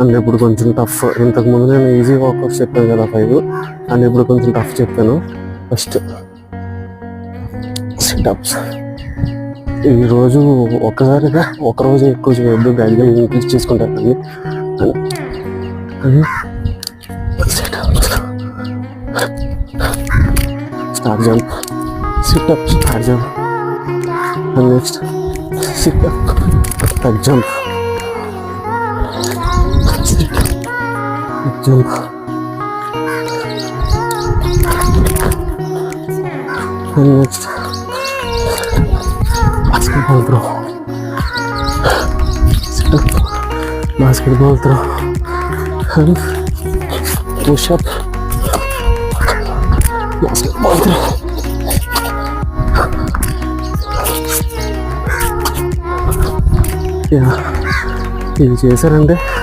And ఇప్పుడు కొంచెం tough. ఇంతకుముందు నేను ఈజీ వర్కౌట్స్ చెప్పాను కదా 5, అండ్ ఇప్పుడు కొంచెం టఫ్ చెప్పాను. First situps. ఈరోజు ఒక్కసారిగా ఒకరోజు ఎక్కువ చేయొద్దు, గ్రాడ్యువల్ ఇంక్రీజ్ చేసుకుంటాను. Start jump, situp, start jump, and next situp, back jump, jump, and next basketball throw, sit up, basketball throw, and push up, basketball throw. Yeah, ఇది చేశారంటే